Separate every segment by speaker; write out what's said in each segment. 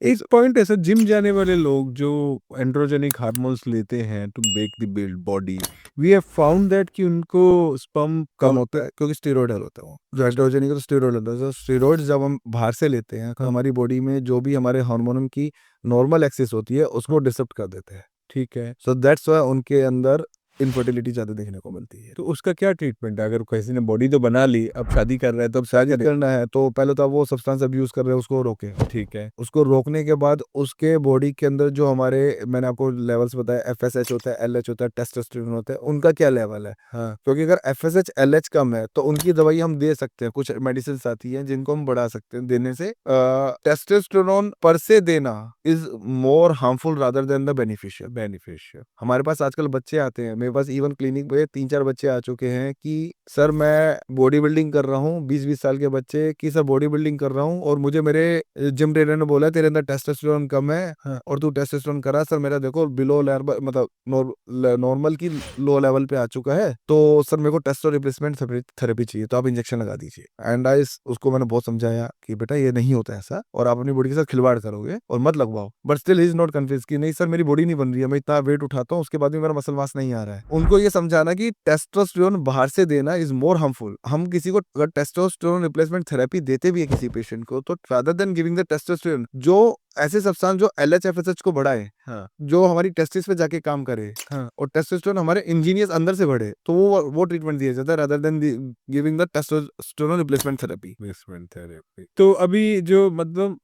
Speaker 1: एक पॉइंट है sir, gym जाने वाले लोग जो एंड्रोजेनिक हार्मोन्स लेते हैं to make the build body, we have found that कि उनको स्पर्म
Speaker 2: कम
Speaker 1: कम।
Speaker 2: होता है क्योंकि स्टेरॉइड होता है वो, जो एस्ट्रोजन का स्टेरॉइड होता है। तो स्टेरॉइड जब हम बाहर से लेते हैं तो
Speaker 1: हाँ,
Speaker 2: हमारी बॉडी में जो भी हमारे हार्मोन की नॉर्मल एक्सेस होती है उसको डिसरप्ट कर देते हैं।
Speaker 1: ठीक है।
Speaker 2: सो दैट्स वाई उनके अंदर इनफर्टिलिटी ज्यादा देखने को मिलती है।
Speaker 1: तो उसका क्या ट्रीटमेंट है? अगर किसी ने बॉडी तो बना ली, अब शादी कर रहा है तो अब क्या
Speaker 2: शादी
Speaker 1: करे?
Speaker 2: करना है तो पहले तो वो सब्सटेंस अब्यूज कर रहे हैं उसको रोके।
Speaker 1: ठीक है।
Speaker 2: उसको रोकने के बाद उसके बॉडी के अंदर जो हमारे, मैंने आपको लेवल्स बताया, एफएसएच होता है, एलएच होता है, टेस्टोस्टेरोन होता है, उनका क्या लेवल है।
Speaker 1: हाँ।
Speaker 2: क्योंकि अगर एफएसएच एलएच कम है तो उनकी दवाई हम दे सकते हैं, कुछ मेडिसिन आती हैं जिनको हम बढ़ा सकते हैं देने से। टेस्टोस्टेरोन पर से देना is more harmful rather than the beneficial.
Speaker 1: Beneficial.
Speaker 2: हमारे पास आजकल बच्चे आते हैं, मेरे पास इवन क्लिनिक पे 3-4 बच्चे आ चुके हैं कि सर मैं बॉडी बिल्डिंग कर रहा हूँ, 20-20 साल के बच्चे कि सर बॉडी बिल्डिंग कर रहा हूँ और मुझे मेरे जिम ट्रेनर ने बोला तेरे अंदर टेस्टोस्टेरोन कम है
Speaker 1: हाँ।
Speaker 2: और तू टेस्टोस्टेरोन करा। सर मेरा देखो बिलो लेवल, मतलब नॉर्मल की लो लेवल पे आ चुका है, तो सर मेरे को टेस्टो रिप्लेसमेंट थेरेपी चाहिए, तो आप इंजेक्शन लगा दीजिए। एंड आई उसको मैंने बहुत समझाया कि बेटा ये नहीं होता ऐसा और आप अपनी बॉडी के साथ खिलवाड़ करोगे और मत लगवाओ। But still he is not convince कि नहीं सर मेरी बॉडी नहीं बन रही है, मैं इतना वेट उठाता हूँ उसके बाद भी मेरा मसल मास नहीं आ रहा है। उनको ये समझाना कि टेस्टोस्टेरोन बाहर से देना इज मोर हार्मफुल। हम किसी को अगर टेस्टोस्टेरोन रिप्लेसमेंट थेरेपी देते भी है किसी पेशेंट को, तो rather than giving the testosterone, जो ऐसे सब्सटेंस जो एलएचएफएसएच को बढ़ाए,
Speaker 1: हाँ।
Speaker 2: जो हमारी टेस्टिस पे जाके काम करे
Speaker 1: हाँ।
Speaker 2: और टेस्टोस्टेरोन हमारे इंजीनियस अंदर से बढ़े, तो वो ट्रीटमेंट दिया जाता है rather than giving the testosterone replacement therapy.
Speaker 1: Basement therapy. तो अभी जो मतलब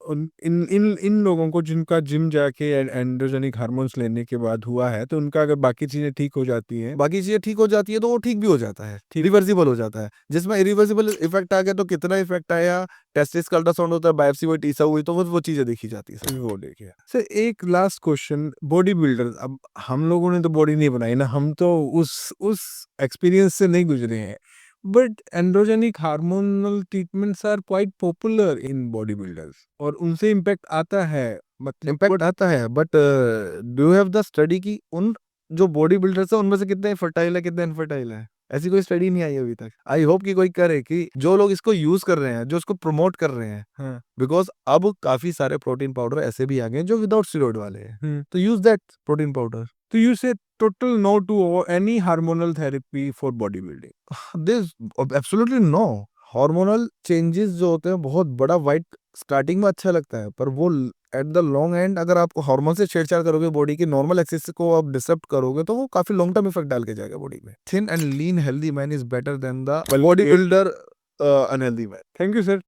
Speaker 1: इन इन इन लोगों को जिनका जिम जाके एंड्रोजेनिक हार्मोन्स लेने के बाद हुआ है, तो उनका अगर बाकी चीजें ठीक हो जाती हैं,
Speaker 2: बाकी चीजें ठीक हो जाती है तो वो ठीक भी हो जाता है,
Speaker 1: ठीक।
Speaker 2: रिवर्सिबल हो जाता है। जिसमें इरिवर्सिबल इफेक्ट आ गया तो कितना इफेक्ट आया, टेस्टिस का अल्ट्रासाउंड होता है, बायोप्सी हुई, टीसा हुई, तो वो चीजें देखी जाती है सर।
Speaker 1: वो देखिए सर, एक लास्ट क्वेश्चन, बॉडी बिल्डर, अब हम लोगों ने तो बॉडी नहीं बनाई ना, हम तो उस एक्सपीरियंस से नहीं गुजरे हैं, but androgenic hormonal treatments are quite popular in body builders और उनसे इम्पैक्ट आता है, मतलब
Speaker 2: इम्पैक्ट आता है, but do you have the study की उन जो बॉडी बिल्डर्स है उनमें से कितने फर्टाइल है कितने इनफर्टाइल है? ऐसी कोई स्टडी नहीं आई अभी तक। आई होप कि कोई करे कि जो लोग इसको यूज कर रहे हैं, जो इसको प्रमोट कर रहे हैं,
Speaker 1: हाँ।
Speaker 2: बिकॉज अब काफी सारे प्रोटीन पाउडर ऐसे भी आ गए हैं जो विदाउट स्टेरॉइड वाले हैं, तो यूज दैट प्रोटीन पाउडर।
Speaker 1: तो you say total no to any hormonal therapy for body building?
Speaker 2: This absolutely no. Hormonal changes जो होते हैं बहुत बड़ा वाइट स्टार्टिंग में अच्छा लगता है, पर वो एट द लॉन्ग एंड अगर आप हार्मोन से छेड़छाड़ करोगे, बॉडी की नॉर्मल एक्सिस को आप डिस्टर्ब करोगे, तो वो काफी लॉन्ग टर्म इफेक्ट डाल के जाएगा बॉडी में। Thin and lean healthy man is better than the body builder unhealthy man.
Speaker 1: Thank you sir.